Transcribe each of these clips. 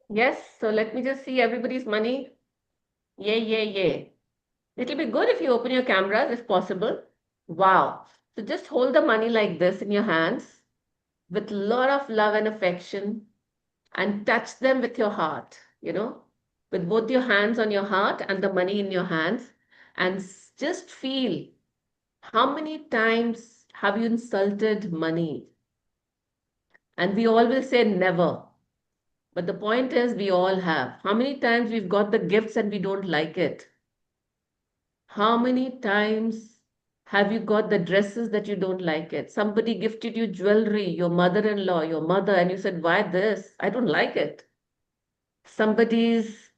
Yes, so let me just see everybody's money. Yay, yay, yay. It'll be good if you open your cameras if possible. Wow. So just hold the money like this in your hands with a lot of love and affection and touch them with your heart, with both your hands on your heart and the money in your hands. And just feel how many times have you insulted money? And we all will say never. But the point is, we all have. How many times we've got the gifts and we don't like it? How many times have you got the dresses that you don't like it? Somebody gifted you jewelry, your mother-in-law, your mother, and you said, why this? I don't like it. Somebody's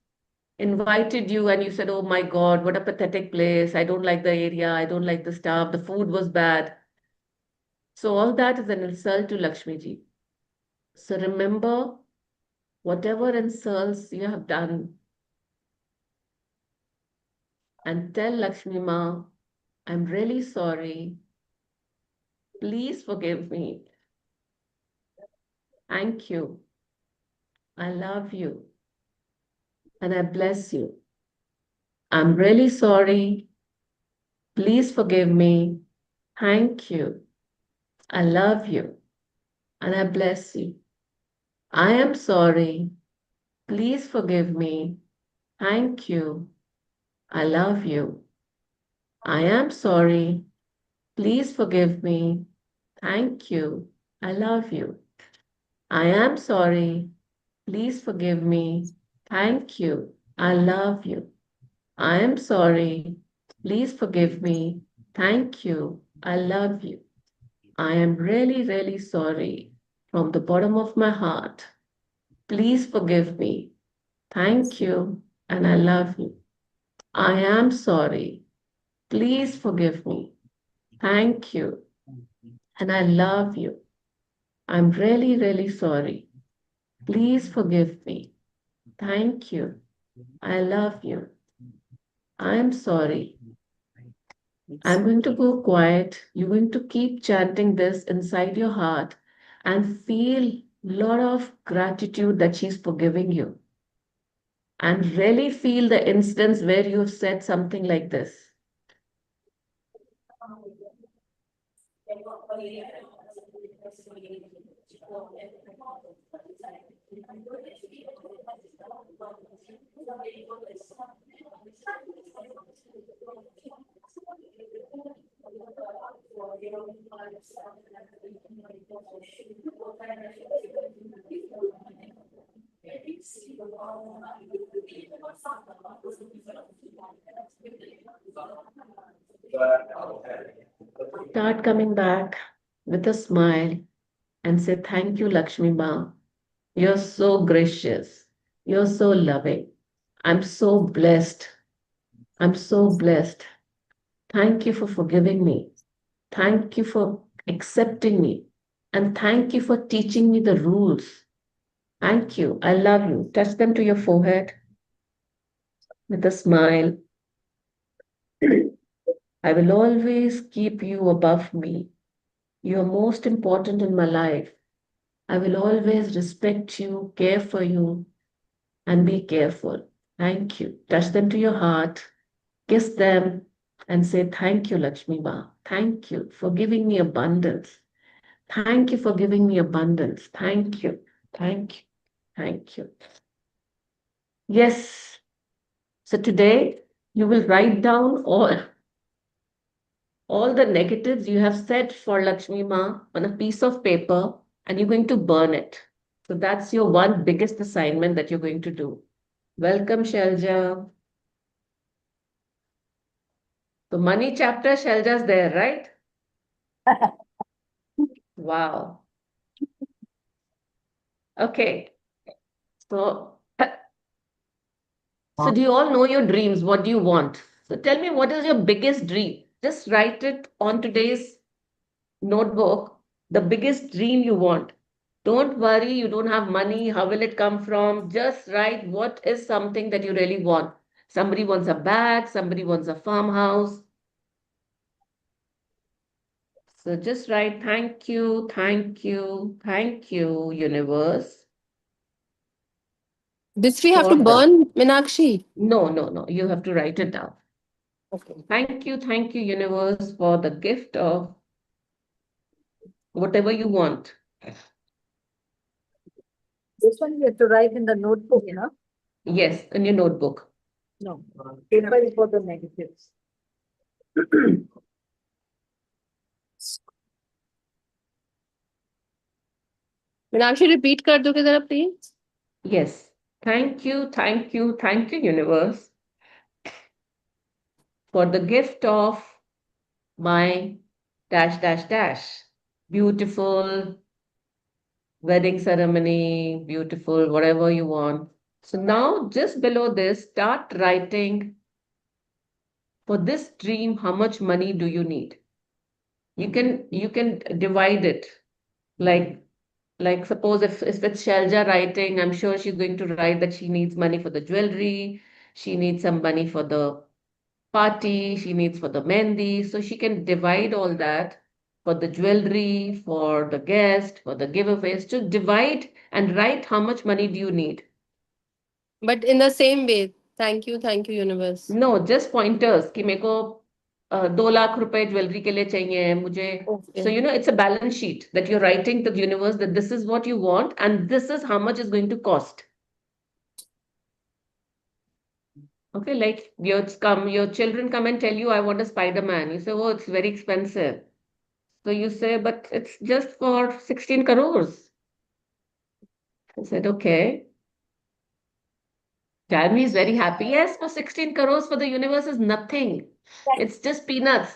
invited you and you said, oh my God, what a pathetic place. I don't like the area. I don't like the staff. The food was bad. So all that is an insult to Lakshmi ji. So remember, whatever insults you have done, and tell Lakshmi Ma, I'm really sorry. Please forgive me. Thank you. I love you and I bless you. I'm really sorry. Please forgive me. Thank you. I love you and I bless you. I am sorry. Please forgive me. Thank you. I love you. I am sorry. Please forgive me. Thank you. I love you. I am sorry. Please forgive me. Thank you. I love you. I am sorry. Please forgive me. Thank you. I love you. I am really, really sorry from the bottom of my heart. Please forgive me. Thank you. And I love you. I am sorry. Please forgive me. Thank you. And I love you. I'm really, really sorry. Please forgive me. Thank you. I love you. I'm sorry. I'm going to go quiet. You're going to keep chanting this inside your heart and feel a lot of gratitude that she's forgiving you. And really feel the instance where you have said something like this. Start coming back with a smile and say, thank you, Lakshmi Ma. You're so gracious. You're so loving. I'm so blessed. I'm so blessed. Thank you for forgiving me. Thank you for accepting me. And thank you for teaching me the rules. Thank you. I love you. Touch them to your forehead with a smile. I will always keep you above me. You're most important in my life. I will always respect you, care for you, and be careful. Thank you. Touch them to your heart, kiss them, and say, thank you, Lakshmi Ma. Thank you for giving me abundance. Thank you for giving me abundance. Thank you. Thank you. Thank you. Yes. So today you will write down all the negatives you have said for Lakshmi Ma on a piece of paper and you're going to burn it. So that's your one biggest assignment that you're going to do. Welcome, Shelja. The money chapter, Shelja's there, right? Wow. Okay. So, so do you all know your dreams? What do you want? So tell me, what is your biggest dream? Just write it on today's notebook, the biggest dream you want. Don't worry, you don't have money. How will it come from? Just write what is something that you really want. Somebody wants a bag, somebody wants a farmhouse. So just write thank you, thank you, thank you, universe. This we have for to the, burn, Meenakshi. no, you have to write it down. Okay. Thank you, universe, for the gift of whatever you want. This one you have to write in the notebook, you know? Yes, in your notebook. No, paper is for the negatives. Meenakshi, repeat कर दोगे जरा please. Yes. Thank you, universe, for the gift of my dash dash dash. Beautiful wedding ceremony, beautiful, whatever you want. So now just below this, start writing for this dream, how much money do you need? You can divide it. Like like suppose if it's Shelja writing, I'm sure she's going to write that she needs money for the jewelry, she needs some money for the party, she needs for the mehndi. So she can divide all that for the jewelry, for the guest, for the giveaways, to divide and write how much money do you need. But in the same way, thank you, universe. No, just pointers कि मेरे को 2 लाख रुपए jewellery के लिए चाहिए मुझे. So Okay. it's a balance sheet that you're writing to the universe that this is what you want and this is how much is going to cost. Okay, like your children come and tell you, I want a Spider-Man. You say, oh, it's very expensive. So you say, but it's just for 16 crores. I said, okay. Jeremy is very happy. Yes, for 16 crores for the universe is nothing. It's just peanuts.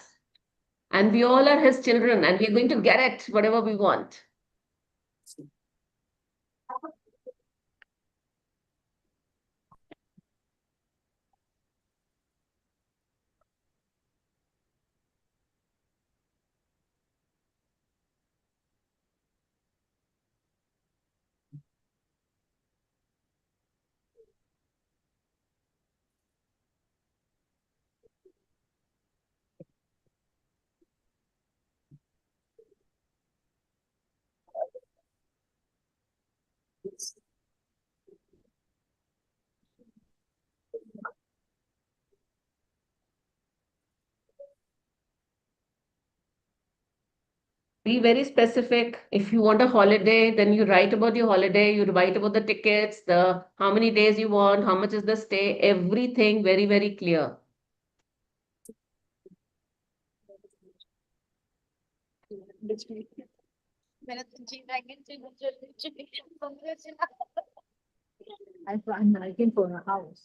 And we all are his children and we're going to get it, whatever we want. Be very specific. If you want a holiday, then you write about your holiday, you write about the tickets, the how many days you want, how much is the stay, everything very, very clear. I'm writing for a house.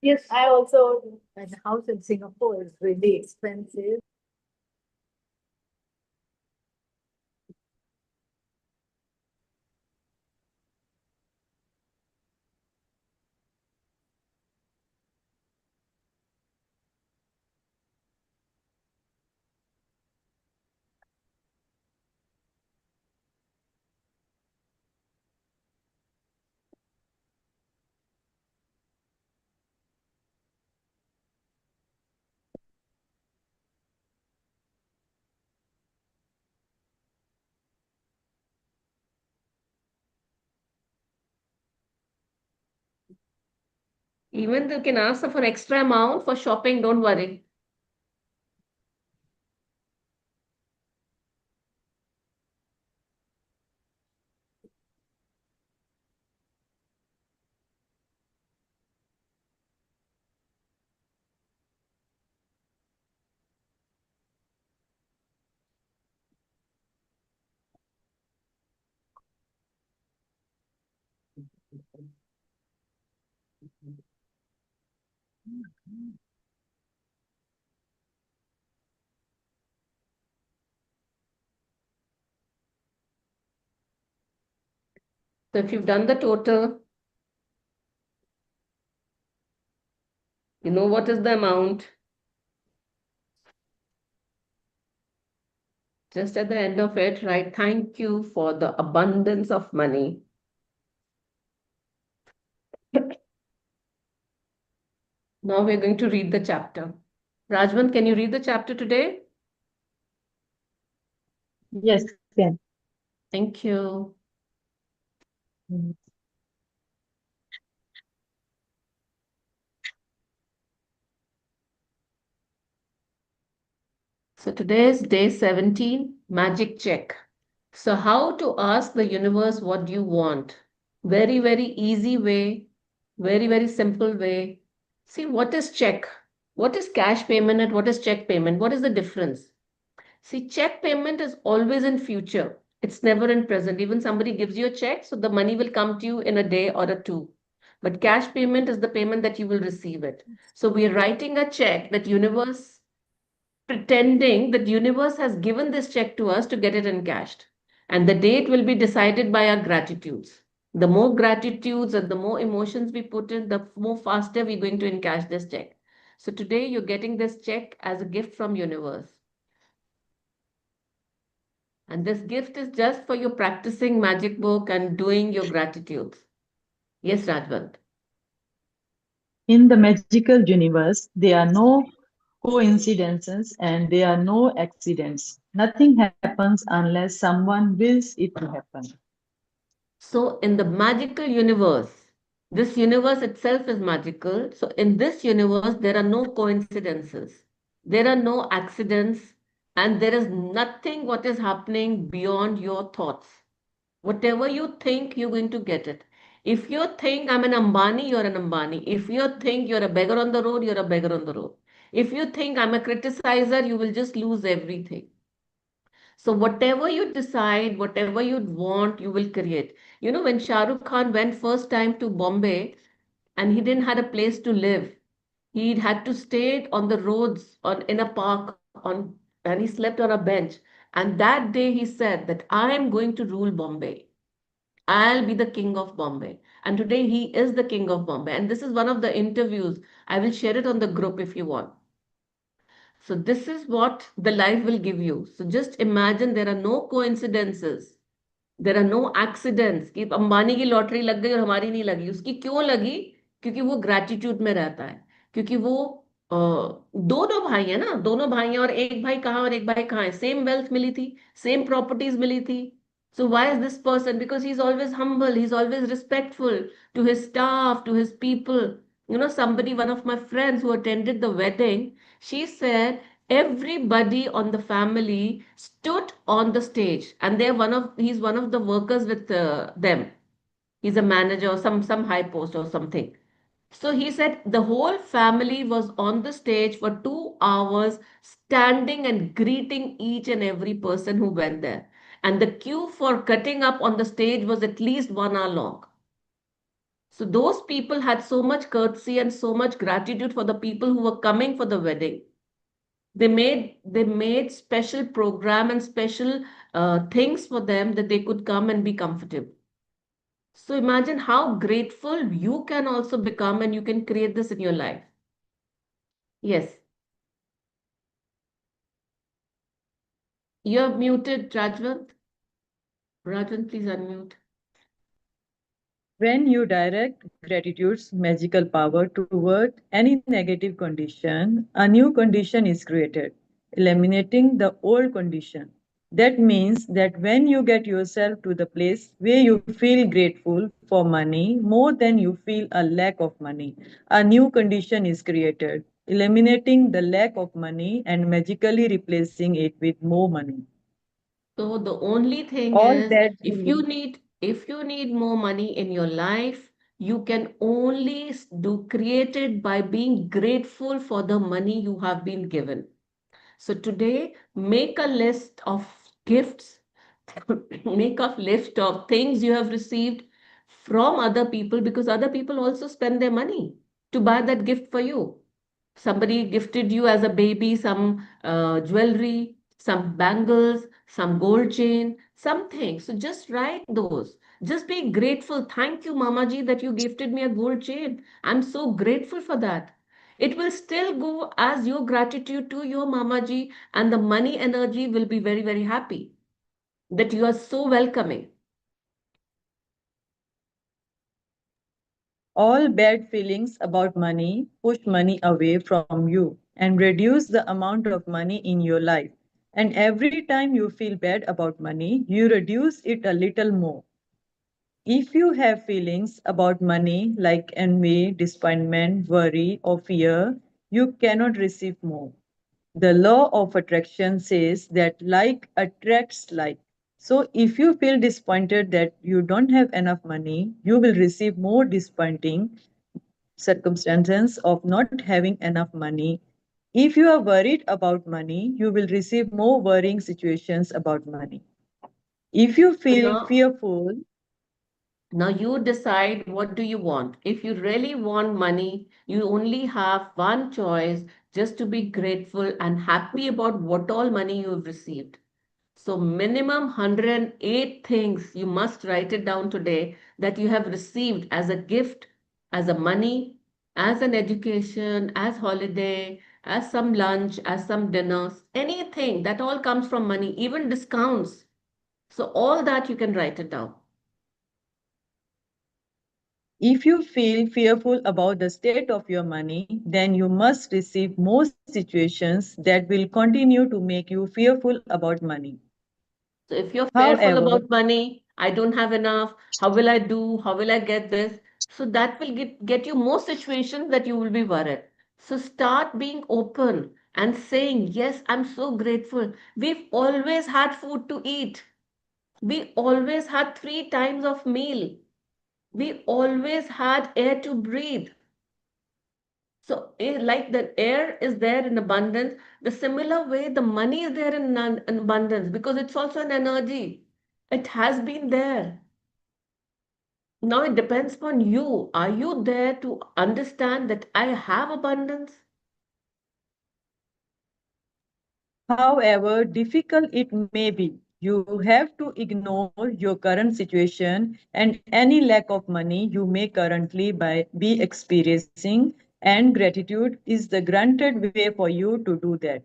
Yes, I also. And a house in Singapore is really expensive. Even you can ask for extra amount for shopping, don't worry. So if you've done the total, you know what is the amount. Just at the end of it, write thank you for the abundance of money. Now we're going to read the chapter. Rajwan, can you read the chapter today? Yes, yeah. Thank you. So today is day 17, magic check. So how to ask the universe what do you want? Very, very easy way, very, very simple way. See, what is check? What is cash payment and what is check payment? What is the difference? See, check payment is always in future. It's never in present. Even somebody gives you a check, so the money will come to you in a day or a two. But cash payment is the payment that you will receive it. So we are writing a check that universe, pretending that universe has given this check to us to get it encashed. And the date will be decided by our gratitudes. The more gratitudes and the more emotions we put in, the more faster we're going to encash this check. So today you're getting this check as a gift from universe. And this gift is just for you practicing magic book and doing your gratitudes. Yes, Rajwant. In the magical universe, there are no coincidences and there are no accidents. Nothing happens unless someone wills it to happen. So in the magical universe, this universe itself is magical. So in this universe, there are no coincidences. There are no accidents and there is nothing what is happening beyond your thoughts. Whatever you think, you're going to get it. If you think I'm an Ambani, you're an Ambani. If you think you're a beggar on the road, you're a beggar on the road. If you think I'm a criticizer, you will just lose everything. So whatever you decide, whatever you want, you will create. You know, when Shah Rukh Khan went first time to Bombay and he didn't had a place to live, he had to stay on the roads on in a park on and he slept on a bench. And that day he said that I am going to rule Bombay. I'll be the king of Bombay. And today he is the king of Bombay. And this is one of the interviews. I will share it on the group if you want. So this is what the life will give you. So just imagine there are no coincidences. There are no accidents कि अंबानी की lottery लग गई और हमारी नहीं लगी उसकी क्यों लगी क्योंकि वो ग्रैटिट्यूड में रहता है क्योंकि वो दोनों भाई है ना दोनों भाई हैं और एक भाई कहाँ और एक भाई कहाँ है सेम वेल्थ मिली थी सेम प्रॉपर्टीज मिली थी so why is this person because he's always humble he's always respectful to his staff to his people you know somebody one of my friends who attended the wedding she said everybody on the family stood on the stage and he's one of the workers with them he's a manager or some high post or something so he said the whole family was on the stage for 2 hours standing and greeting each and every person who went there and the queue for cutting up on the stage was at least 1 hour long so those people had so much courtesy and so much gratitude for the people who were coming for the wedding they made special program and special things for them that they could come and be comfortable. So imagine how grateful you can also become and you can create this in your life. Yes, you're muted, Rajwant. Rajwant, please unmute. When you direct gratitude's magical power toward any negative condition, a new condition is created, eliminating the old condition. That means that when you get yourself to the place where you feel grateful for money more than you feel a lack of money, a new condition is created, eliminating the lack of money and magically replacing it with more money. So the only thing All is, bad feelings. if you need more money in your life, you can only do create it by being grateful for the money you have been given. So today, make a list of gifts, make a list of things you have received from other people because other people also spend their money to buy that gift for you. Somebody gifted you as a baby some jewelry, some bangles, some gold chain, something. So just write those. Just be grateful. Thank you, Mama Ji, that you gifted me a gold chain. I'm so grateful for that. It will still go as your gratitude to your Mama Ji, and the money energy will be very, very happy that you are so welcoming. All bad feelings about money push money away from you and reduce the amount of money in your life. And every time you feel bad about money, you reduce it a little more. If you have feelings about money like envy, disappointment, worry, or fear, you cannot receive more. The law of attraction says that like attracts like. So if you feel disappointed that you don't have enough money, you will receive more disappointing circumstances of not having enough money. If you are worried about money, you will receive more worrying situations about money. If you feel Now, fearful, now you decide what do you want. If you really want money, you only have one choice, just to be grateful and happy about what all money you have received. So minimum 108 things you must write it down today that you have received as a gift, as a money, as an education, as holiday, as some lunch, as some dinners, anything that all comes from money, even discounts. So all that you can write it down. if you feel fearful about the state of your money, then you must receive more situations that will continue to make you fearful about money. So if you're fearful However, about money, I don't have enough, how will I do? How will I get this? So that will get you more situations that you will be worried. So start being open and saying, yes, I'm so grateful. We've always had food to eat. We always had 3 times of meal. We always had air to breathe. So, like the air is there in abundance, the similar way the money is there in abundance because it's also an energy. It has been there. Now it depends upon you. Are you there to understand that I have abundance? however difficult it may be, you have to ignore your current situation and any lack of money you may currently be experiencing, and gratitude is the granted way for you to do that.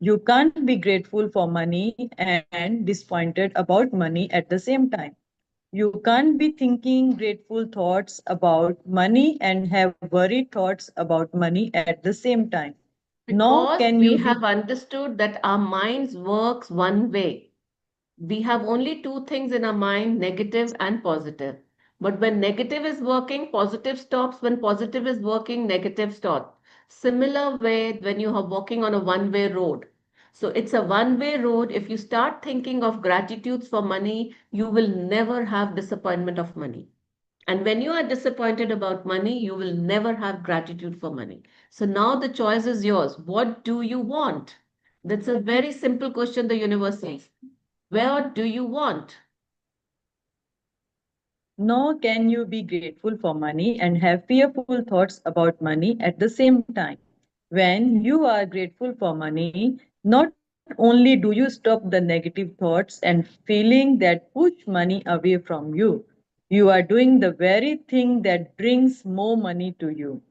You can't be grateful for money and disappointed about money at the same time. You can't be thinking grateful thoughts about money and have worried thoughts about money at the same time. Nor Because can we you be have understood that our minds works one way. We have only two things in our mind, negative and positive. But when negative is working, positive stops. When positive is working, negative stops. Similar way when you are walking on a one-way road. So it's a one-way road. If you start thinking of gratitudes for money, you will never have disappointment of money. And when you are disappointed about money, you will never have gratitude for money. So now the choice is yours. What do you want? That's a very simple question the universe says. What do you want? Nor can you be grateful for money and have fearful thoughts about money at the same time. When you are grateful for money, not only do you stop the negative thoughts and feeling that push money away from you, you are doing the very thing that brings more money to you.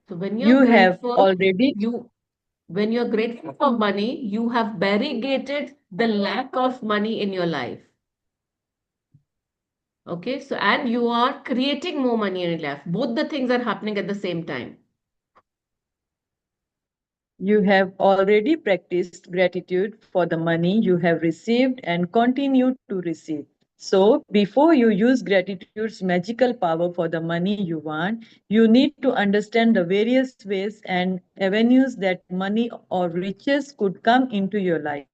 So when you're You have grateful, already you when you're grateful for money, you have barricaded the lack of money in your life. Okay, so and you are creating more money in your life. Both the things are happening at the same time. You have already practiced gratitude for the money you have received and continue to receive. So, before you use gratitude's magical power for the money you want, you need to understand the various ways and avenues that money or riches could come into your life.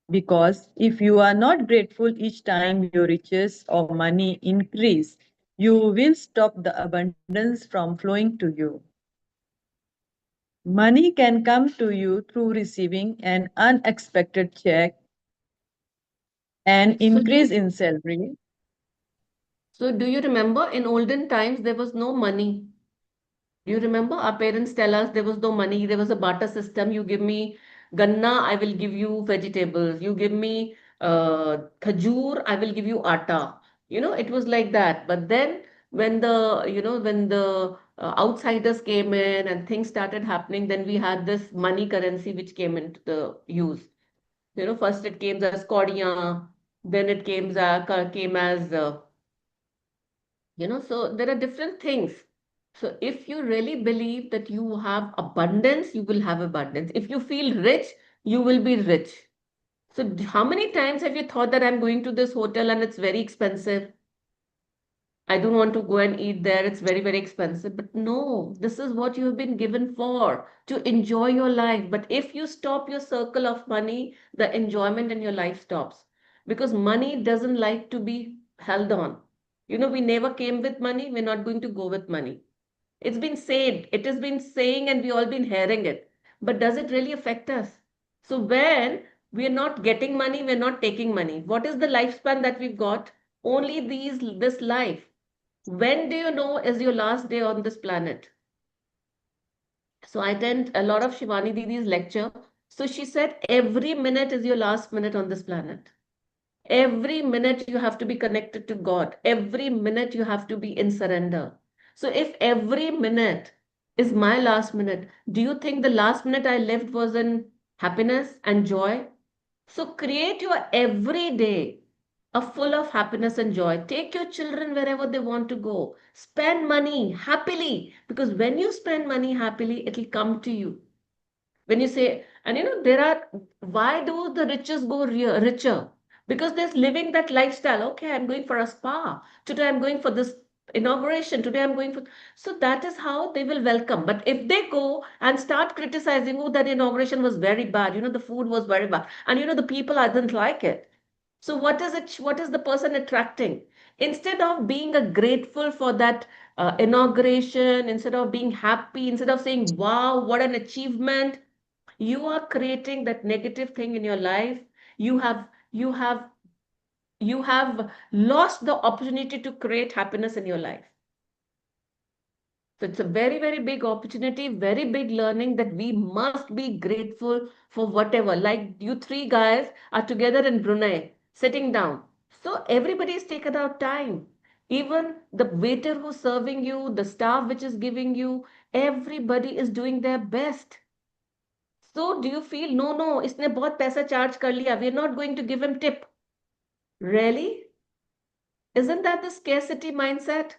Because if you are not grateful each time your riches or money increase, you will stop the abundance from flowing to you. Money can come to you through receiving an unexpected check, an So increase do in salary. so do you remember in olden times there was no money? Do you remember our parents tell us there was no money, there was a barter system. You give me ganna, I will give you vegetables. You give me khajur, I will give you atta. It was like that. But then when the outsiders came in and things started happening, then we had this money currency which came into the use. First it came as Kodia, then it came as so there are different things. So if you really believe that you have abundance, you will have abundance. If you feel rich, you will be rich. So how many times have you thought that I'm going to this hotel and it's very expensive? I don't want to go and eat there. It's very, very expensive. But no, this is what you have been given for, to enjoy your life. But if you stop your circle of money, the enjoyment in your life stops. Because money doesn't like to be held on. You know, we never came with money. We're not going to go with money. It's been said, it has been saying, and we all been hearing it. But does it really affect us? So when we're not getting money, we're not taking money. What is the lifespan that we've got? Only this life. When do you know is your last day on this planet? So I attend a lot of Shivani Didi's lecture. So she said every minute is your last minute on this planet. Every minute you have to be connected to God. Every minute you have to be in surrender. So if every minute is my last minute, do you think the last minute I lived was in happiness and joy? So create your every day a full of happiness and joy. Take your children wherever they want to go. Spend money happily, because when you spend money happily, it'll come to you. When you say, and you know, why do the richest go richer? Because they're living that lifestyle. Okay, I'm going for a spa. Today I'm going for this inauguration. Today I'm going for. So that is how they will welcome. But if they go and start criticizing, oh, that inauguration was very bad. You know, the food was very bad. And you know, the people, I didn't like it. So what is it? What is the person attracting? Instead of being grateful for that inauguration, instead of being happy, instead of saying, wow, what an achievement, you are creating that negative thing in your life. You have lost the opportunity to create happiness in your life. So it's a very, very big opportunity, very big learning, that we must be grateful for whatever. Like you three guys are together in Brunei, sitting down. So everybody is taken out time. Even the waiter who's serving you, the staff which is giving you, everybody is doing their best. So do you feel, no, no, इसने बहुत पैसा charge कर लिया, we're not going to give him tip? Really? Isn't that the scarcity mindset?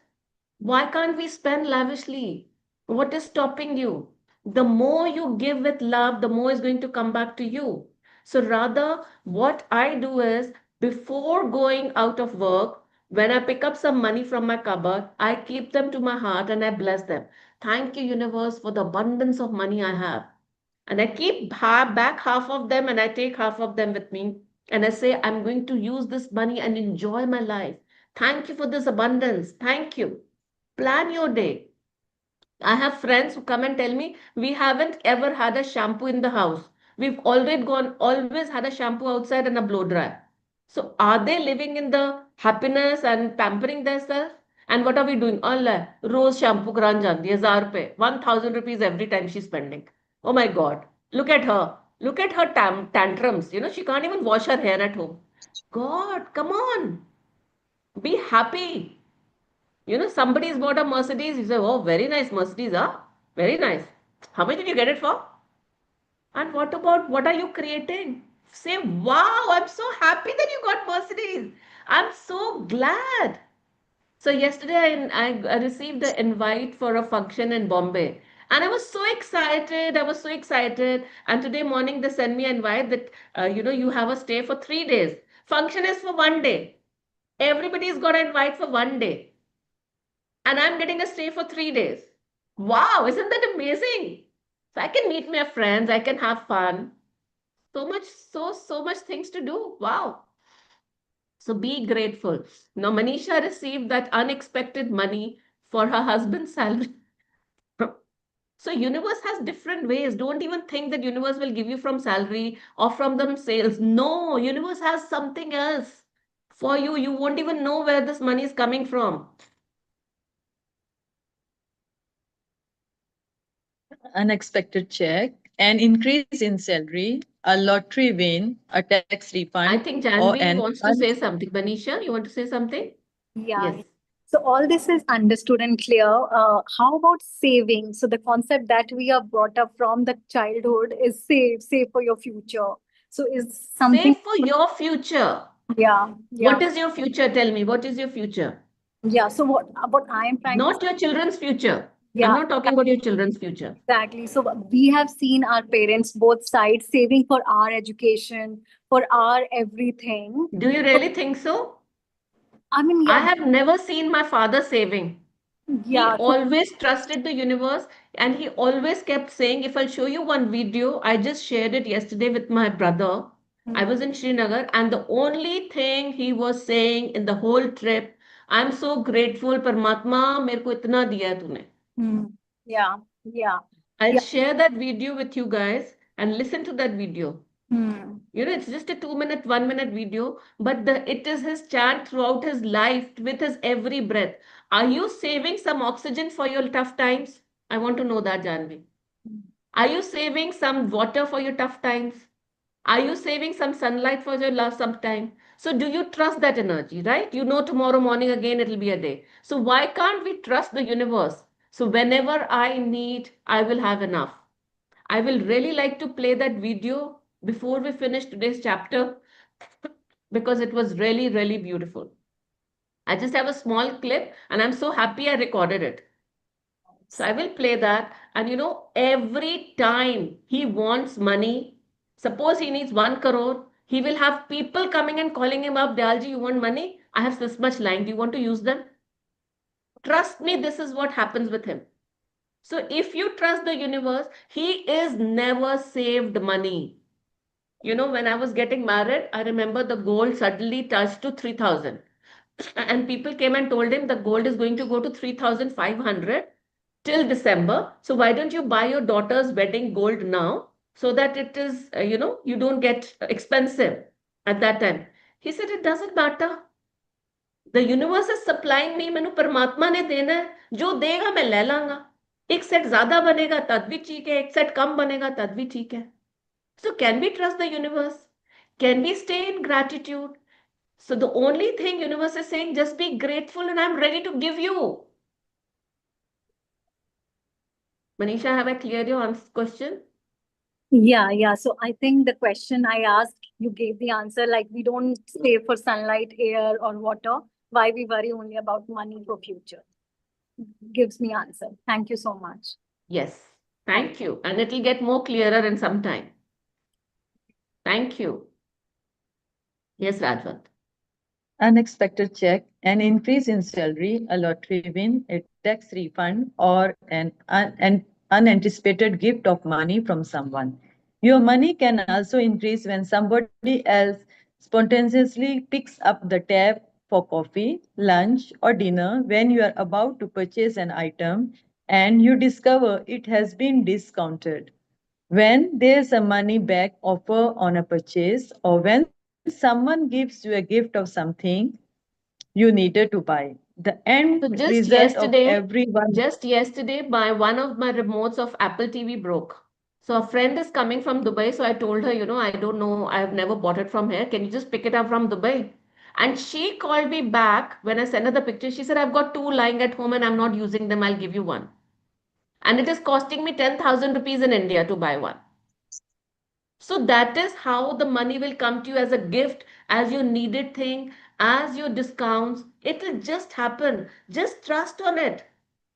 Why can't we spend lavishly? What is stopping you? The more you give with love, the more is going to come back to you. So rather, what I do is, before going out of work, when I pick up some money from my cupboard, I keep them to my heart and I bless them. Thank you, universe, for the abundance of money I have. And I keep back half of them and I take half of them with me. And I say, I'm going to use this money and enjoy my life. Thank you for this abundance. Thank you. Plan your day. I have friends who come and tell me, we haven't ever had a shampoo in the house. We've always had a shampoo outside and a blow dryer. So are they living in the happiness and pampering themselves? And what are we doing? Allah, rose shampoo kran jandi, 1000 rupees, 1000 rupees every time she's spending. Oh my God. Look at her. Look at her tantrums. You know, she can't even wash her hair at home. God, come on. Be happy. You know, somebody's bought a Mercedes. You say, oh, very nice Mercedes, huh? Very nice. How much did you get it for? And what about, what are you creating? Say, wow, I'm so happy that you got Mercedes. I'm so glad. So yesterday I received the invite for a function in Bombay. And I was so excited. I was so excited. And today morning they sent me an invite that, you have a stay for 3 days. Function is for 1 day. Everybody's got an invite for 1 day. And I'm getting a stay for 3 days. Wow, isn't that amazing? So I can meet my friends, I can have fun. So much things to do. Wow. So be grateful. Now, Manisha received that unexpected money for her husband's salary. So universe has different ways. Don't even think that universe will give you from salary or from them sales. No, universe has something else for you. You won't even know where this money is coming from. Unexpected check, an increase in salary, a lottery win, a tax refund, I think or Janvi an wants to say something. Manisha, you want to say something? Yeah. Yes. So all this is understood and clear. How about saving? So the concept that we are brought up from the childhood is save for your future. So is something, Save for your future. yeah, What is your future? Tell me, what is your future? yeah. So what I am trying to Not your children's future. I'm yeah, not talking about your children's future. exactly. So we have seen our parents both sides saving for our education, for our everything. Do you really think so? I mean, I yeah, have never seen my father saving. He yeah. So, always trusted the universe, and he always kept saying, if I'll show you one video, I just shared it yesterday with my brother. I was in Srinagar, and the only thing he was saying in the whole trip, I'm so grateful, Paramatma, मेरे को इतना दिया है तूने. yeah, yeah, I'll yeah. share that video with you guys and listen to that video. Hmm. You know, it's just a 2 minute, 1 minute video, but it is his chant throughout his life with his every breath. Are you saving some oxygen for your tough times? I want to know that, Janvi. Are you saving some water for your tough times? Are you saving some sunlight for your last some time? So do you trust that energy, right? You know tomorrow morning again it'll be a day. So why can't we trust the universe? So whenever I need, I will have enough. I will really like to play that video before we finish today's chapter because it was really, really beautiful. I just have a small clip and I'm so happy I recorded it. So I will play that. And you know, every time he wants money, suppose he needs 1 crore, he will have people coming and calling him up, Dalji, you want money? I have this much line. Do you want to use them? Trust me, this is what happens with him. So if you trust the universe, he is never saved money. You know, when I was getting married, I remember the gold suddenly touched to 3,000. And people came and told him the gold is going to go to 3,500 till December. So why don't you buy your daughter's wedding gold now so that it is, you don't get expensive at that time. He said, it doesn't matter. The universe is supplying me. मैंने परमात्मा ने देना है. जो देगा मैं ले लांगा. एक सेट ज्यादा बनेगा तब भी ठीक है. एक सेट कम बनेगा तब भी ठीक है. So can we trust the universe? Can we stay in gratitude? So the only thing universe is saying, just be grateful and I'm ready to give you. Manisha, have I cleared your question? Yeah. So I think the question I asked, you gave the answer, like we don't save for sunlight, air, or water. Why we worry only about money for future? Gives me answer. Thank you so much. Yes. Thank you. And it'll get more clearer in some time. Thank you. Yes, Rajwant. Unexpected check, an increase in salary, a lottery win, a tax refund, or an unanticipated gift of money from someone. Your money can also increase when somebody else spontaneously picks up the tab for coffee, lunch, or dinner when you are about to purchase an item and you discover it has been discounted. When there's a money back offer on a purchase, or when someone gives you a gift of something you needed to buy. The end So result of everyone. just yesterday, one of my remotes of Apple TV broke. So a friend is coming from Dubai. So I told her, I don't know, I've never bought it from here. Can you just pick it up from Dubai? And she called me back when I sent her the picture. She said, I've got two lying at home and I'm not using them. I'll give you one. And it is costing me 10,000 rupees in India to buy one. So that is how the money will come to you as a gift, as your needed thing, as your discounts. It will just happen. Just trust on it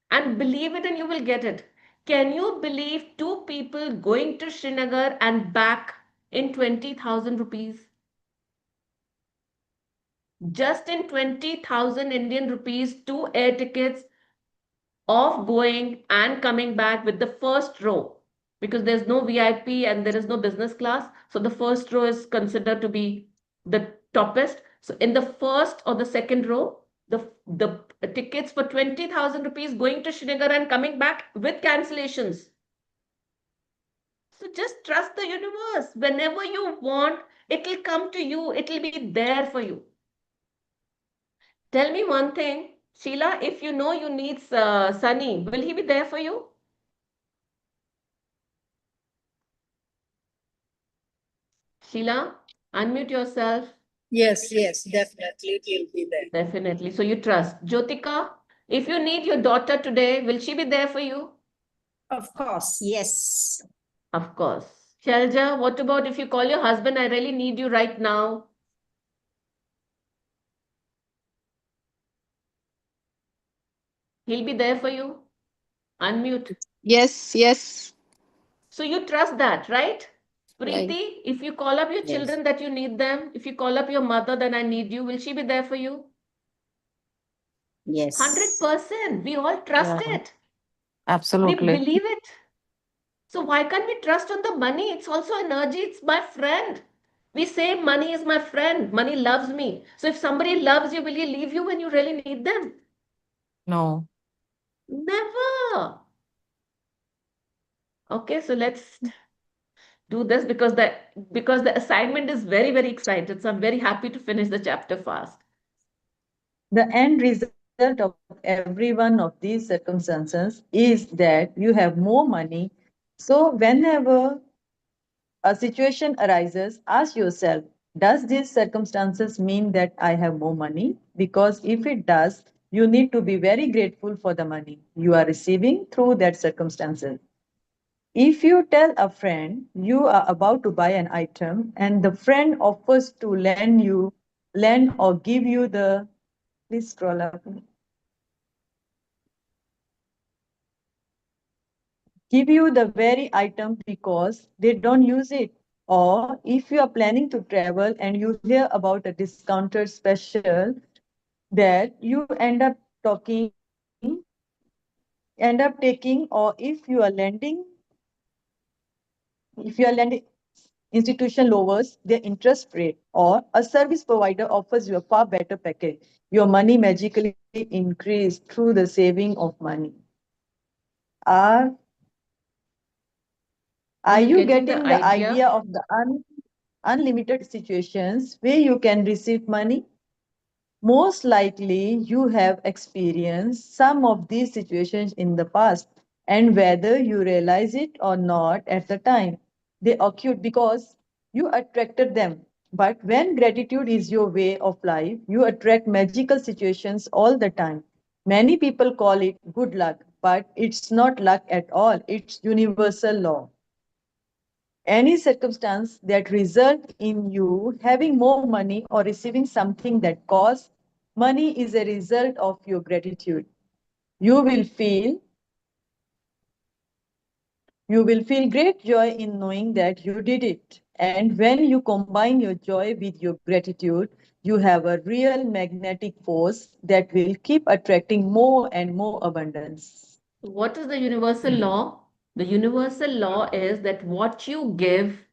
and believe it and you will get it. Can you believe two people going to Srinagar and back in 20,000 rupees? Just in 20,000 Indian rupees, two air tickets of going and coming back with the first row because there's no VIP and there is no business class. So the first row is considered to be the toppest. So in the first or the second row, the tickets for 20,000 rupees going to Srinagar and coming back with cancellations. So just trust the universe. Whenever you want, it will come to you. It will be there for you. Tell me one thing, Sheila, if you know you need Sunny, will he be there for you? Sheila, unmute yourself. Yes, definitely it will be there. Definitely. So you trust. Jyotika, if you need your daughter today, will she be there for you? Of course, yes. Of course. Shelja, what about if you call your husband, I really need you right now? He'll be there for you. Unmute. Yes. So you trust that, right? Right. Preeti, if you call up your Yes. children that you need them, if you call up your mother, then I need you, will she be there for you? Yes. 100%. We all trust Yeah. it. We Absolutely. believe it. So why can't we trust on the money? It's also energy. It's my friend. We say money is my friend. Money loves me. So if somebody loves you, will he leave you when you really need them? No. Never. Okay, so let's do this because the assignment is very, very excited. So I'm very happy to finish the chapter fast. The end result of every one of these circumstances is that you have more money. So whenever a situation arises, ask yourself, does these circumstances mean that I have more money? Because if it does, you need to be very grateful for the money you are receiving through that circumstances. If you tell a friend you are about to buy an item and the friend offers to lend or give you the, please scroll up, give you the very item because they don't use it. Or if you are planning to travel and you hear about a discounted special that you end up taking, or if you are lending institution lowers their interest rate or a service provider offers you a far better package, your money magically increase through the saving of money. Are Are you you getting the getting the idea? idea of the unlimited situations where you can receive money? Most likely, you have experienced some of these situations in the past, and whether you realize it or not at the time, they occurred because you attracted them. But when gratitude is your way of life, you attract magical situations all the time. Many people call it good luck, but it's not luck at all, it's universal law. Any circumstance that result in you having more money or receiving something that costs money is a result of your gratitude. You will feel you will feel great joy in knowing that you did it. And when you combine your joy with your gratitude, you have a real magnetic force that will keep attracting more and more abundance. What is the universal law? The universal law is that what you give,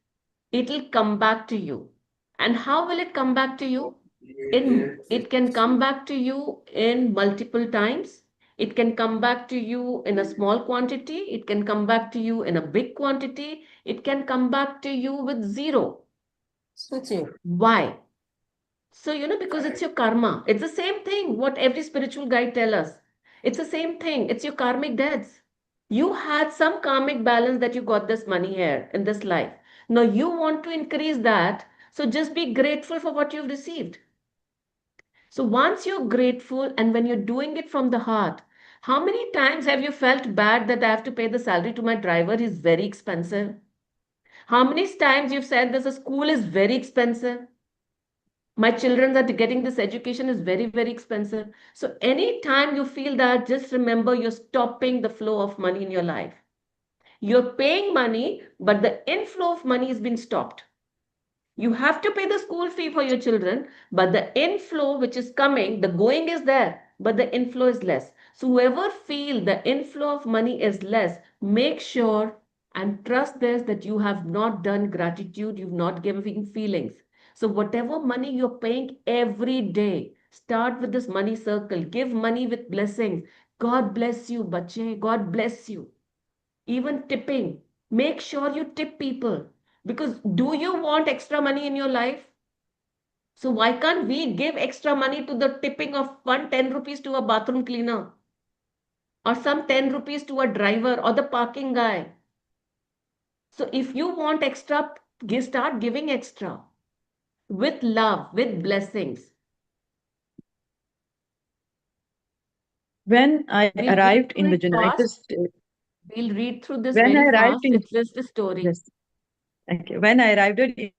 it'll come back to you. And how will it come back to you? It can come back to you in multiple times. It can come back to you in a small quantity. It can come back to you in a big quantity. It can come back to you with zero. Suchi. Why? So, because it's your karma. It's the same thing what every spiritual guide tell us. It's the same thing. It's your karmic debts. You had some karmic balance that you got this money here in this life. Now you want to increase that. So just be grateful for what you've received. So once you're grateful and when you're doing it from the heart, how many times have you felt bad that I have to pay the salary to my driver? He's very expensive. How many times you've said this, a school is very expensive. My children are getting this education is very, very expensive. So anytime you feel that, just remember you're stopping the flow of money in your life. You're paying money, but the inflow of money has been stopped. You have to pay the school fee for your children, but the inflow which is coming, the going is there, but the inflow is less. So whoever feel the inflow of money is less, make sure and trust this that you have not done gratitude, you've not given feelings. So whatever money you're paying every day, start with this money circle. Give money with blessings. God bless you, bache. God bless you. Even tipping. Make sure you tip people. Because do you want extra money in your life? So why can't we give extra money to the tipping of 10 rupees to a bathroom cleaner? Or some 10 rupees to a driver or the parking guy? So if you want extra, start giving extra with love, with blessings. When I We'll read arrived in through the it United fast. States, We'll read through this when I very arrived fast. in It's just a story. yes, okay. When I arrived in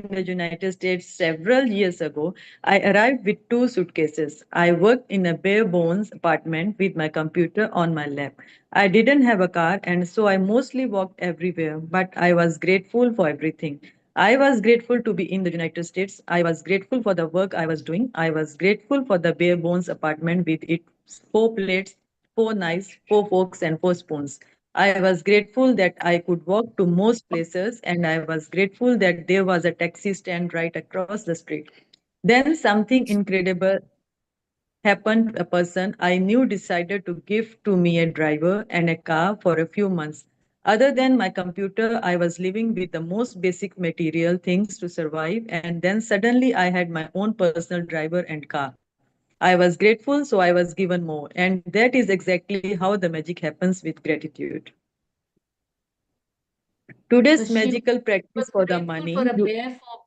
the United States several years ago, I arrived with two suitcases. I worked in a bare bones apartment with my computer on my lap. I didn't have a car, and so I mostly walked everywhere, but I was grateful for everything. I was grateful to be in the United States. I was grateful for the work I was doing. I was grateful for the bare bones apartment with its 4 plates, 4 knives, 4 forks, and 4 spoons. I was grateful that I could walk to most places, and I was grateful that there was a taxi stand right across the street. Then something incredible happened. A person I knew decided to give to me a driver and a car for a few months. Other than my computer, I was living with the most basic material things to survive, and then suddenly I had my own personal driver and car. I was grateful, so I was given more. And that is exactly how the magic happens with gratitude. So Today's she magical was practice for the grateful for money. a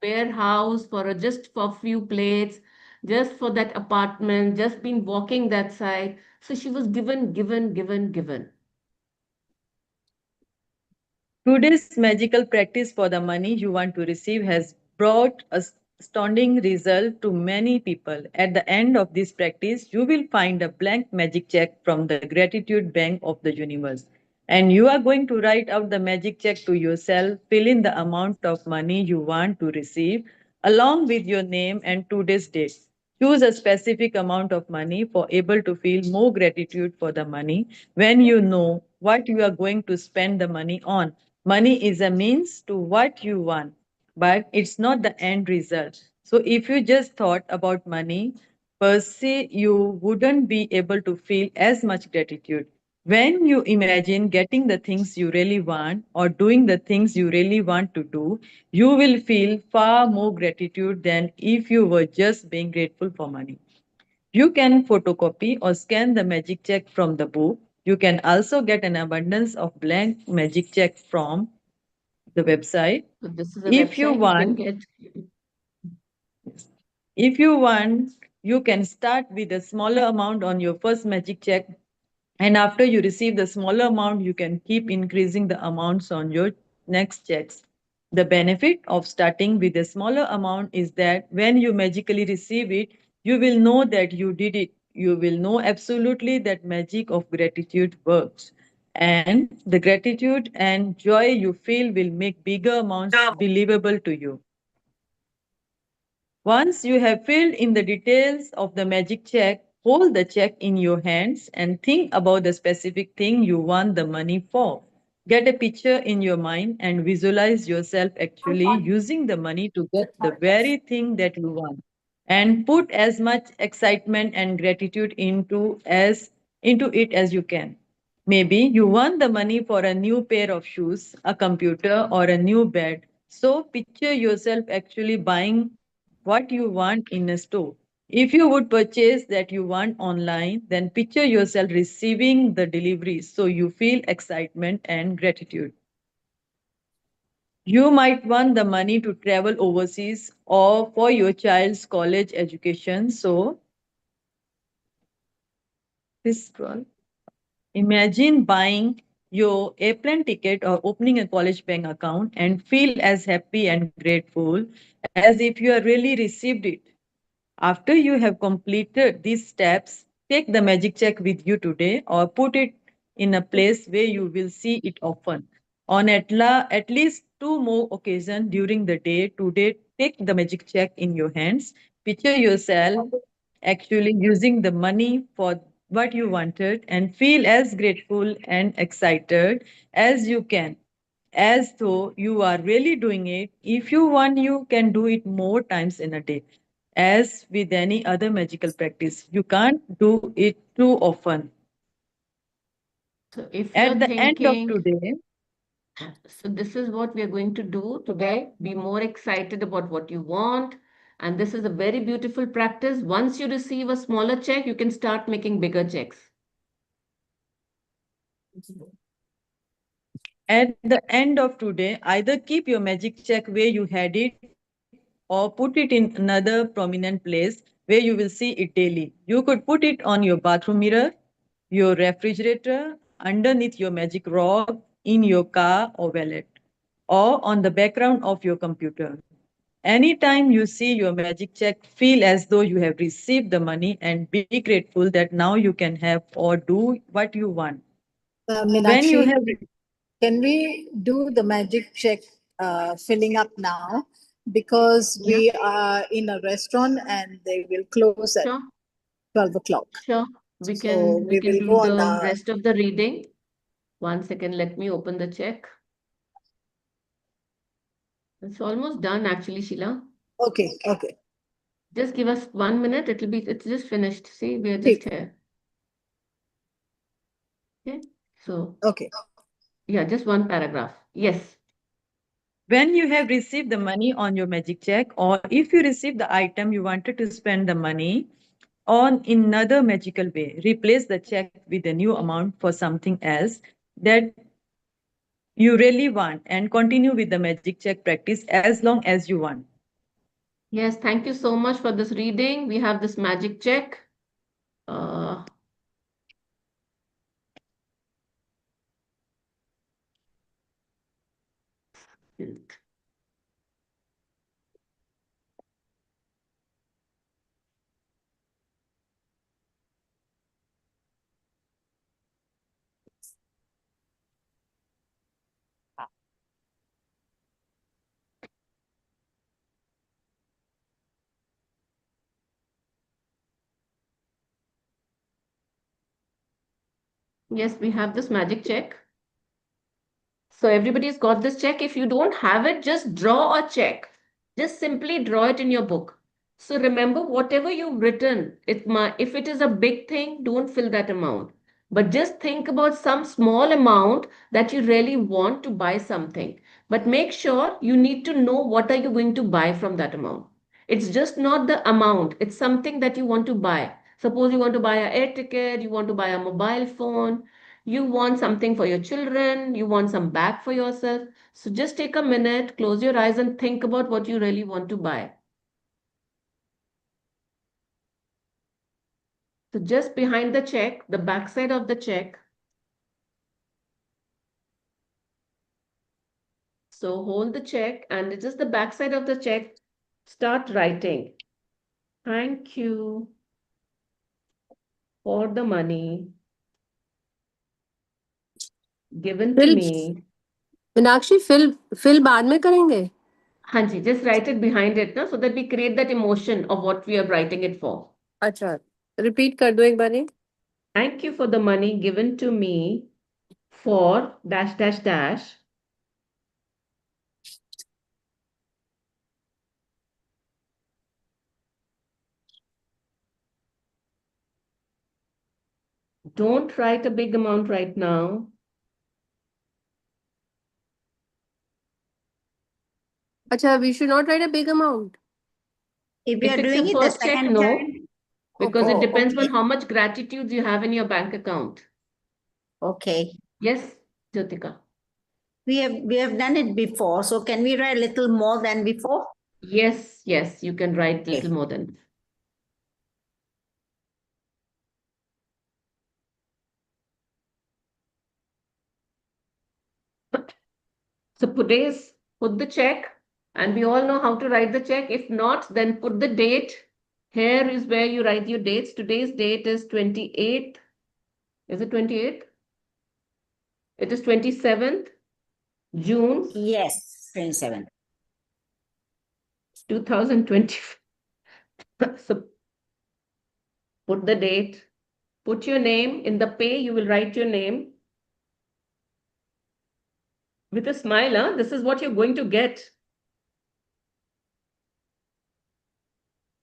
bare house, just for few plates, just for that apartment, just been walking that side. So she was given, given, given, given. Today's magical practice for the money you want to receive has brought a astounding result to many people. At the end of this practice, you will find a blank magic check from the gratitude bank of the universe. And you are going to write out the magic check to yourself, fill in the amount of money you want to receive, along with your name and today's date. Choose a specific amount of money for able to feel more gratitude for the money when you know what you are going to spend the money on. Money is a means to what you want, but it's not the end result. So if you just thought about money per se, you wouldn't be able to feel as much gratitude. When you imagine getting the things you really want or doing the things you really want to do, you will feel far more gratitude than if you were just being grateful for money. You can photocopy or scan the magic check from the book. You can also get an abundance of blank magic check from the website. So this is a If you website you can want, get. if you want, you can start with a smaller amount on your first magic check. And after you receive the smaller amount, you can keep increasing the amounts on your next checks. The benefit of starting with a smaller amount is that when you magically receive it, you will know that you did it. You will know absolutely that magic of gratitude works. And the gratitude and joy you feel will make bigger amounts believable to you. Once you have filled in the details of the magic check, hold the check in your hands and think about the specific thing you want the money for. Get a picture in your mind and visualize yourself actually using the money to get the very thing that you want. And put as much excitement and gratitude into it as you can. Maybe you want the money for a new pair of shoes, a computer, or a new bed. So picture yourself actually buying what you want in a store. If you would purchase that you want online, then picture yourself receiving the delivery so you feel excitement and gratitude. You might want the money to travel overseas or for your child's college education. So, this one. Imagine buying your airplane ticket or opening a college bank account and feel as happy and grateful as if you have really received it. After you have completed these steps, take the magic check with you today or put it in a place where you will see it often. On at least two more occasions during the day, today, take the magic check in your hands. Picture yourself actually using the money for what you wanted and feel as grateful and excited as you can, as though you are really doing it. If you want, you can do it more times in a day. As with any other magical practice, you can't do it too often. So if At you're the end of thinking, today, so this is what we are going to do today. Be more excited about what you want. And this is a very beautiful practice. Once you receive a smaller check, you can start making bigger checks. at the end of today, either keep your magic check where you had it or put it in another prominent place where you will see it daily. You could put it on your bathroom mirror, your refrigerator, underneath your magic rock, in your car or wallet, or on the background of your computer. Anytime you see your magic check, feel as though you have received the money and be grateful that now you can have or do what you want. When you Meenakshi, have can we do the magic check filling up now? Because Yeah, we are in a restaurant and they will close at sure, 12 o'clock. sure. We So can we will do go on the the, rest of the reading. 1 second, let me open the check. It's almost done actually, Sheila. okay, okay. Just give us 1 minute. It's just finished. See, we are just Okay. here. Okay. So Okay. yeah, just one paragraph. Yes. When you have received the money on your magic check, or if you receive the item you wanted to spend the money on in another magical way, replace the check with a new amount for something else that you really want and continue with the magic check practice as long as you want. Yes, thank you so much for this reading. We have this magic check. Uh, yes, we have this magic check. So everybody's got this check. If you don't have it, just draw a check. Just simply draw it in your book. So remember, whatever you've written, if it is a big thing, don't fill that amount. But just think about some small amount that you really want to buy something. But make sure you need to know what are you going to buy from that amount. It's just not the amount. It's something that you want to buy. Suppose you want to buy an air ticket, you want to buy a mobile phone, you want something for your children, you want some bag for yourself. So just take a minute, close your eyes and think about what you really want to buy. So just behind the check, the back side of the check. So hold the check and it's just the back side of the check. Start writing. Thank you for the money given to Fill, me. Meenakshi fill बाद में करेंगे. हाँ जी, just write it behind it ना, so that we create that emotion of what we are writing it for. अच्छा, repeat कर दो एक बारी. Thank you for the money given to me for dash dash dash. Don't write a big amount right now. अच्छा, we should not write a big amount. If we If are it's doing your it the first check, second no, time, because it oh, depends on okay, how much gratitude you have in your bank account. okay. Yes, Jyotika. We have done it before, so can we write a little more than before? Yes, yes, you can write Okay. little more than. So put the check, and we all know how to write the check. If not, then put the date. Here is where you write your dates. Today's date is 28th. Is it 28th? It is 27th June Yes, 27. 2020. So put the date, put your name in the pay, you will write your name with a smile. Huh? This is what you're going to get.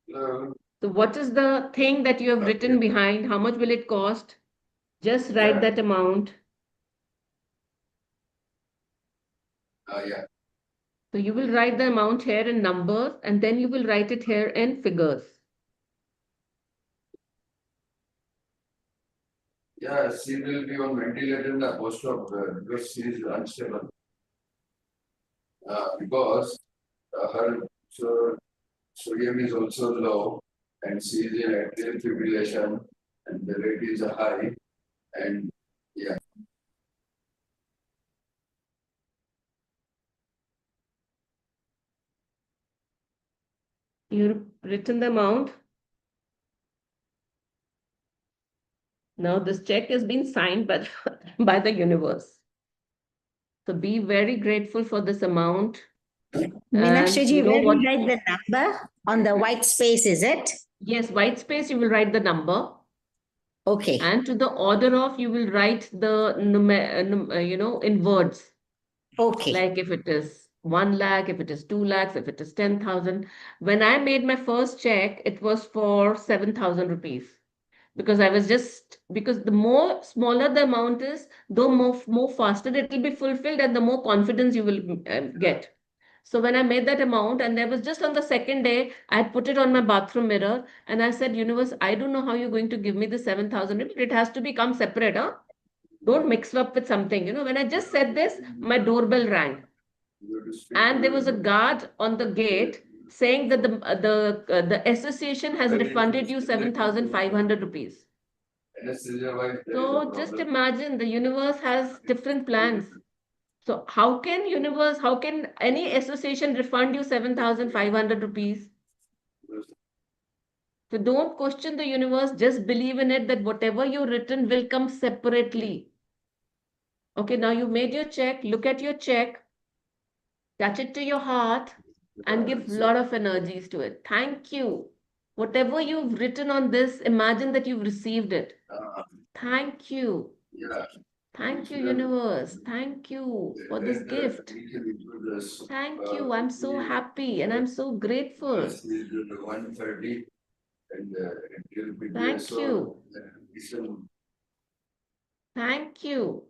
So what is the thing that you have written behind? How much will it cost? Just write that amount. So you will write the amount here in numbers and then you will write it here in figures. Yeah, she will be on ventilator in the post-op because she is unstable. Because her sodium is also low and she is in atrial fibrillation and the rate is high and yeah. You've written the amount. Now this check has been signed by by the universe. So be very grateful for this amount. Meenakshi ji, you know where what? we write the number? On the white space, is it? Yes, white space, you will write the number. Okay, And to the order of, you will write the, in words. okay, Like if it is 1 lakh, if it is 2 lakhs, if it is 10,000. When I made my first check, it was for 7,000 rupees. Because because the more smaller the amount is, the more faster it will be fulfilled and the more confidence you will get. So when I made that amount, and there was just on the second day, I had put it on my bathroom mirror and I said, Universe, I don't know how you're going to give me the 7,000 rupees. It has to become separate, huh? Don't mix it up with something. When I just said this, my doorbell rang. You have to speak And to there was a your- guard on the gate saying that the association has refunded you 7,500 rupees. Anesthesia-wise, there is a So just problem. imagine the universe has different plans. So how can any association refund you 7,500 rupees? So don't question the universe, just believe in it that whatever you've written will come separately. Okay, now you made your check, look at your check, touch it to your heart, and give a lot of energies to it. Thank you. Whatever you've written on this, imagine that you've received it. Thank you. Yeah. Thank you, universe. Thank you for this gift. Thank you. I'm so happy and I'm so grateful. 130 and it will be Thank so, you. listen, Thank you.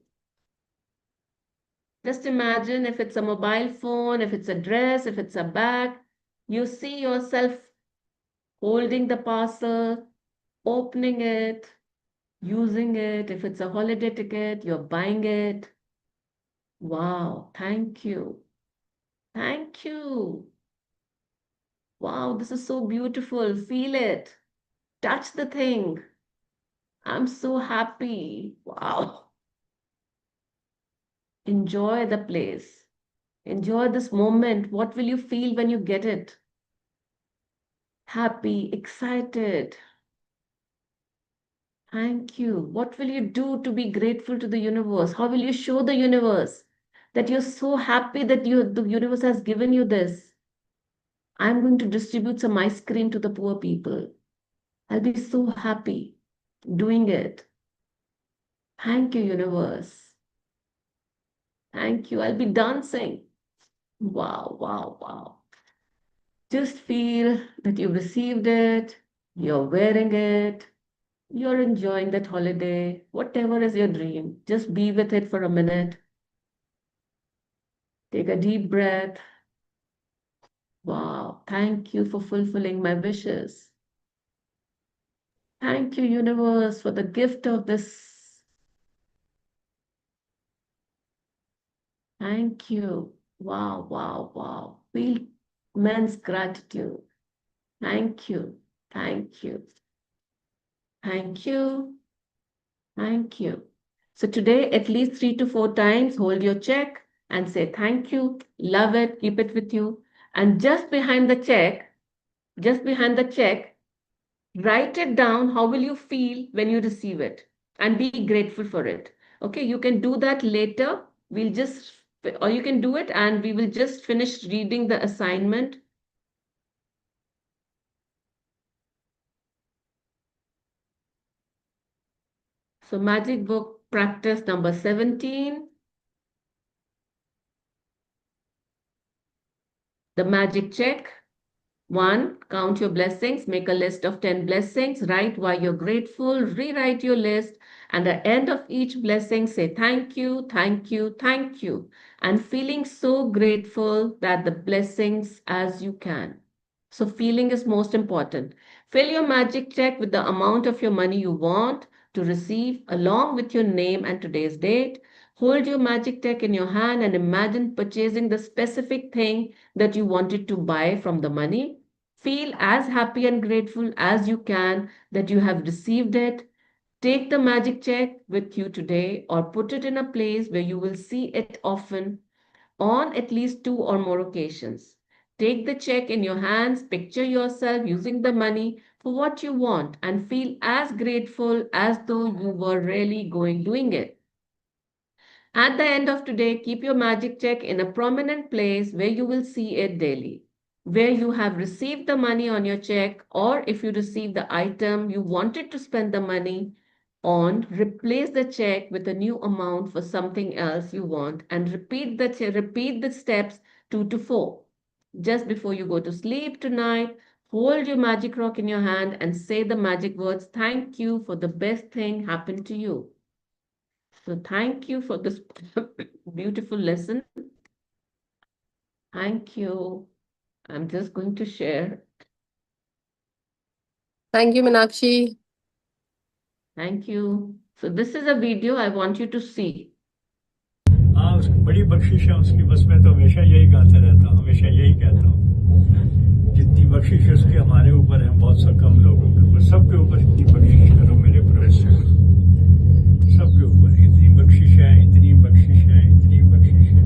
Just imagine if it's a mobile phone, if it's a dress, if it's a bag, you see yourself holding the parcel, opening it, using it. If it's a holiday ticket, you're buying it. Wow, thank you. Thank you. Wow, this is so beautiful. Feel it. Touch the thing. I'm so happy. Wow. Enjoy the place. Enjoy this moment. What will you feel when you get it? Happy, excited. Thank you. What will you do to be grateful to the universe? How will you show the universe that you're so happy that the universe has given you this? I'm going to distribute some ice cream to the poor people. I'll be so happy doing it. Thank you, universe. Thank you. I'll be dancing. Wow, wow, wow. Just feel that you've received it, you're wearing it, you're enjoying that holiday, whatever is your dream. Just be with it for a minute. Take a deep breath. Wow, thank you for fulfilling my wishes. Thank you, universe, for the gift of this. Thank you. Wow, wow, wow. Feel immense gratitude. Thank you. Thank you. Thank you. Thank you. So today, at least 3 to 4 times, hold your check and say thank you, love it, keep it with you. And just behind the check, write it down. How will you feel when you receive it? And be grateful for it. Okay, you can do that later. Or you can do it and we will just finish reading the assignment. So magic book practice number 17. The magic check. 1. Count your blessings. Make a list of 10 blessings. Write why you're grateful. Rewrite your list. And at the end of each blessing, say thank you, thank you, thank you. And feeling so grateful that the blessings as you can. So feeling is most important. Fill your magic check with the amount of your money you want to receive along with your name and today's date. Hold your magic check in your hand and imagine purchasing the specific thing that you wanted to buy from the money. Feel as happy and grateful as you can that you have received it. Take the magic check with you today or put it in a place where you will see it often on at least 2 or more occasions. Take the check in your hands, picture yourself using the money for what you want and feel as grateful as though you were really doing it. At the end of today, keep your magic check in a prominent place where you will see it daily. Where you have received the money on your check, or if you receive the item you wanted to spend the money, on, replace the check with a new amount for something else you want, and repeat the steps 2 to 4. Just before you go to sleep tonight, hold your magic rock in your hand and say the magic words, thank you for the best thing happened to you. So thank you for this beautiful lesson. Thank you. I'm just going to share. Thank you, Meenakshi. Thank you. So this is a video I want you to see. हाँ उसकी बड़ी बख्शिश है उसकी, बस मैं तो हमेशा यही गाता रहता हूँ, हमेशा यही कहता हूँ, जितनी बख्शिश है उसकी हमारे ऊपर है, बहुत सा कम लोगों के ऊपर, सबके ऊपर इतनी बख्शिश करो मेरे प्रभु, सबके ऊपर इतनी बख्शिश है, इतनी बख्शिश है, इतनी बख्शिश है।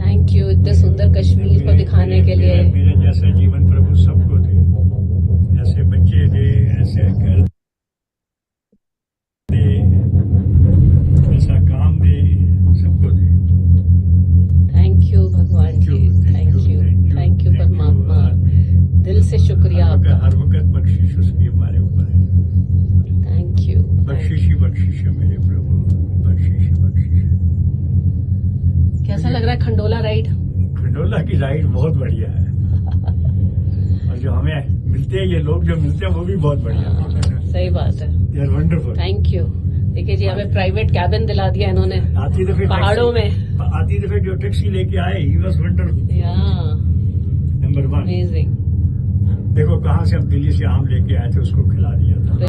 थैंक यू इतने सुंदर कश्मीर को दिखाने के लिए। मेरे जैसा जीवन प्रभु सबको दे, ऐसे बच्चे दे, ऐसे घर दे, ऐसा काम दे, सबको दे। थैंक यू भगवान जी, थैंक यू परमात्मा, दिल से शुक्रिया आपका। हर वक्त बख्शिश उसकी हमारे ऊपर है। Thank you. बख्शिश ही बख्शिश है मेरे प्रभु, बख्शिश ही बख्शिश है। कैसा लग रहा है खंडोला राइड? खंडोला की राइड बहुत बढ़िया है, और जो हमें मिलते हैं, ये लोग जो मिलते हैं वो भी बहुत बढ़िया है। सही बात है। They are wonderful. Thank you. देखिए जी, हमें प्राइवेट कैबिन दिला दिया इन्होंने आती दफे पहाड़ों में। आती दफे जो टैक्सी लेके आए, ही वाज वंडरफुल। या नंबर 1। अमेजिंग। देखो कहाँ से हम दिल्ली से आम लेके आए थे, उसको खिला दिया था।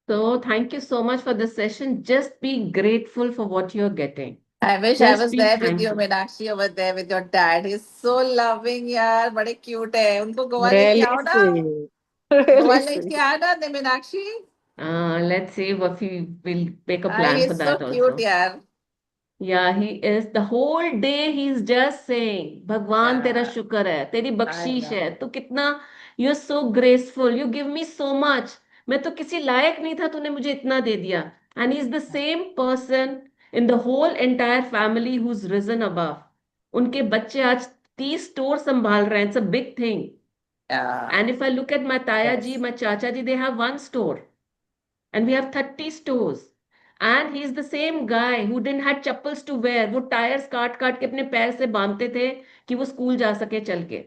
So thank you so much for this session. Just be grateful for what you're getting. I wish I Just was be there with you, thankful. Meenakshi, over there with your dad. He's so loving, यार, बड़े cute है। उनको गोवा लेके आओ ना, गोवा लेके आना ने Meenakshi. Let's see if we will make a plan for He's so that cute, also. यार। Yeah, he is. The whole day he's just saying, भगवान तेरा Yeah, शुक्र है, तेरी I बख्शीश है, know. तू कितना, you're so graceful, you give me so much. मैं तो किसी लायक नहीं था, तूने मुझे इतना दे दिया. And he's the same person in the whole entire family who's risen above. उनके बच्चे आज 30 स्टोर संभाल रहे हैं. It's a big thing. Yeah, And if I look at my Taya ji, yes. my Chacha ji, they have 1 store. And we have 30 stores. And he's the same guy who didn't have chappals to wear. वो tyres काट काट के अपने पैर से बांधते थे कि वो स्कूल जा सके चल के।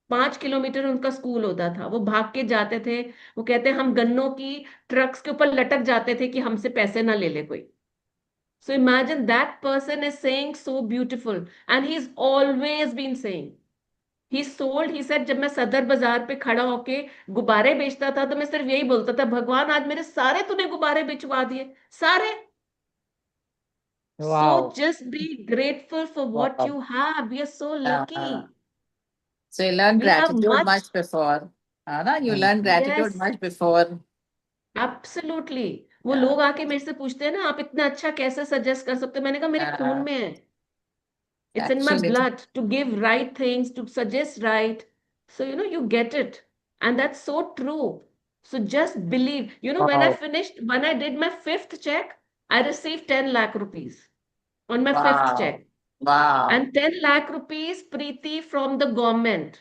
5 किलोमीटर उनका स्कूल होता था, वो भाग के जाते थे। वो कहते हैं हम गन्नों की ट्रक्स के ऊपर लटक जाते थे कि हमसे पैसे ना ले ले कोई। So imagine that person is saying so beautiful, and he's always been saying. He sold, he said, जब मैं सदर बाजार पे खड़ा होके गुब्बारे बेचता था तो मैं सिर्फ यही बोलता था, भगवान आज मेरे सारे तूने गुब्बारे बेचवा दिए, सारे। So just be grateful for what you have. We are so lucky. So you learn We have gratitude much. much before. ना? You learn gratitude Yes, much before. absolutely. वो Yeah. लोग आके मेरे से पूछते हैं ना, आप इतना अच्छा कैसे सजेस्ट कर सकते हो? मैंने कहा मेरे खून में है. It's in my Actually, blood to give right things, to suggest right. So, you get it. And that's so true. So just believe. When I did my 5th check, I received 10 lakh rupees on my 5th wow, check. wow, And 10 lakh rupees, Preeti, from the government.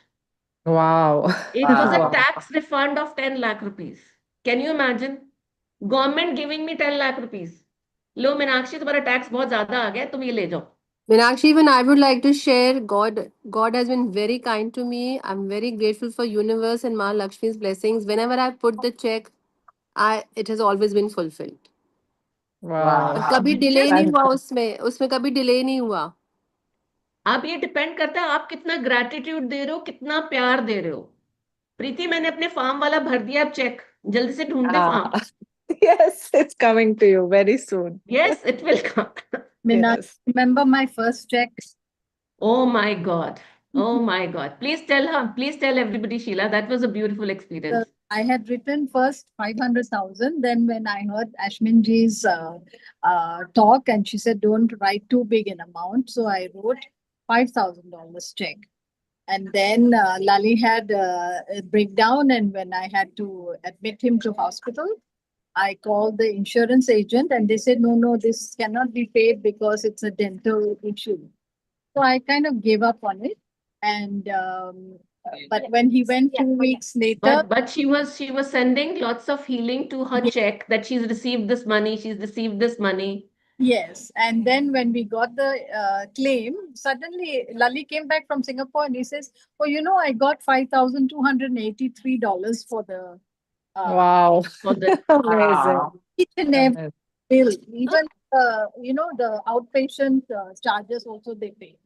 Wow. It was a wow. tax refund of 10 lakh rupees. Can you imagine? Government giving me 10 lakh rupees. लो मीनाक्षी, तुम्हारा tax बहुत ज्यादा आ गया, तुम ये ले जाओ. Meenakshi, even I would like to share, God has been very kind to me. I'm very grateful for universe and Ma Lakshmi's blessings. Whenever I put the check, it has always been fulfilled. Wow. और कभी delay Just नहीं हुआ उसमें कभी delay नहीं हुआ. अब ये डिपेंड करता है आप कितना ग्रैटिट्यूड दे रहे हो, कितना प्यार दे रहे हो. प्रीति, मैंने अपने फार्म वाला भर दिया, अब चेक जल्दी से ढूंढते farm. Yes, it's coming to you very soon. Yes, it will come. Meenakshi, Yes. remember my first check? Oh my God. Oh my God. Please tell her, please tell everybody, Sheila, that was a beautiful experience. I had written first 500,000. Then when I heard Ashmin ji's talk, and she said, don't write too big an amount. So I wrote $5,000 check. And then Lali had a breakdown. And when I had to admit him to hospital, I called the insurance agent and they said, no, this cannot be paid because it's a dental issue. So I kind of gave up on it. And But when he went 2 weeks later, But she was sending lots of healing to her Yeah. check that she's received this money, she's received this money. yes, and then when we got the claim, suddenly Lali came back from Singapore and he says, "Oh, you know, I got $5,283 for the Wow. For the Amazing. each and every Goodness. bill, even the outpatient charges also they pay."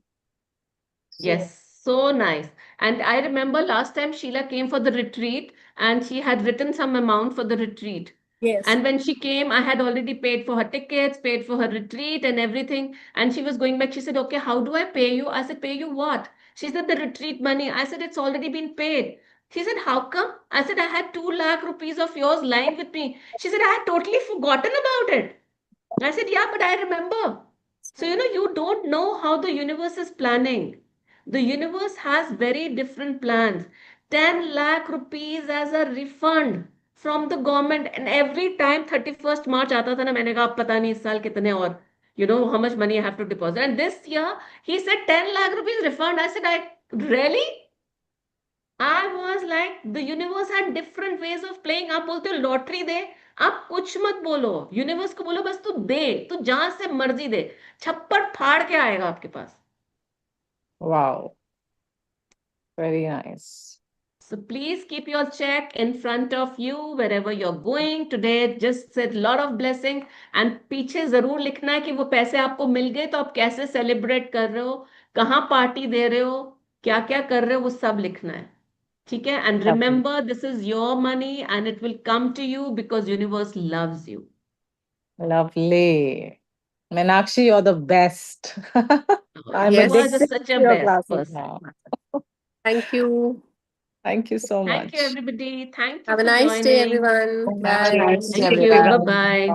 So, Yes, so nice. And I remember last time Sheila came for the retreat and she had written some amount for the retreat. yes, And when she came, I had already paid for her tickets, paid for her retreat and everything. And she was going back. She said, "Okay, how do I pay you?" I said, "Pay you what?" She said, "The retreat money." I said, "It's already been paid." She said, "How come?" I said, "I had 2 lakh rupees of yours lying with me." She said, "I had totally forgotten about it." I said, "Yeah, but I remember." So, you don't know how the universe is planning. The universe has very different plans. 10 lakh rupees as a refund from the government. And every time 31st March आता था ना, मैंने कहा "अब पता नहीं इस साल कितने और, how much money I have to deposit." And this year, he said 10 lakh rupees refund. I said, really? I was like, the universe had different ways of playing. आप बोलते हो लॉटरी दे, आप कुछ मत बोलो, यूनिवर्स को बोलो बस तू दे, तू जहां से मर्जी दे, छप्पड़ फाड़ के आएगा आपके पास. Wow. Very nice. So please keep your check in front of you wherever you're going today. Just said lot of blessing and पीछे जरूर लिखना है कि वो पैसे आपको मिल गए तो आप कैसे सेलिब्रेट कर रहे हो, कहाँ पार्टी दे रहे हो, क्या क्या कर रहे हो, वो सब लिखना है. ठीक है? And Lovely. remember, this is your money and it will come to you because universe loves you. Lovely. Meenakshi, you're the best. I'm You Yes. are addicted just such to a your best classes person. now. Thank you. Thank you so Thank you, much. everybody. Thank you Have a for nice day, joining. everyone. Have a Bye. nice day, Thank you. everyone. Bye-bye. Bye.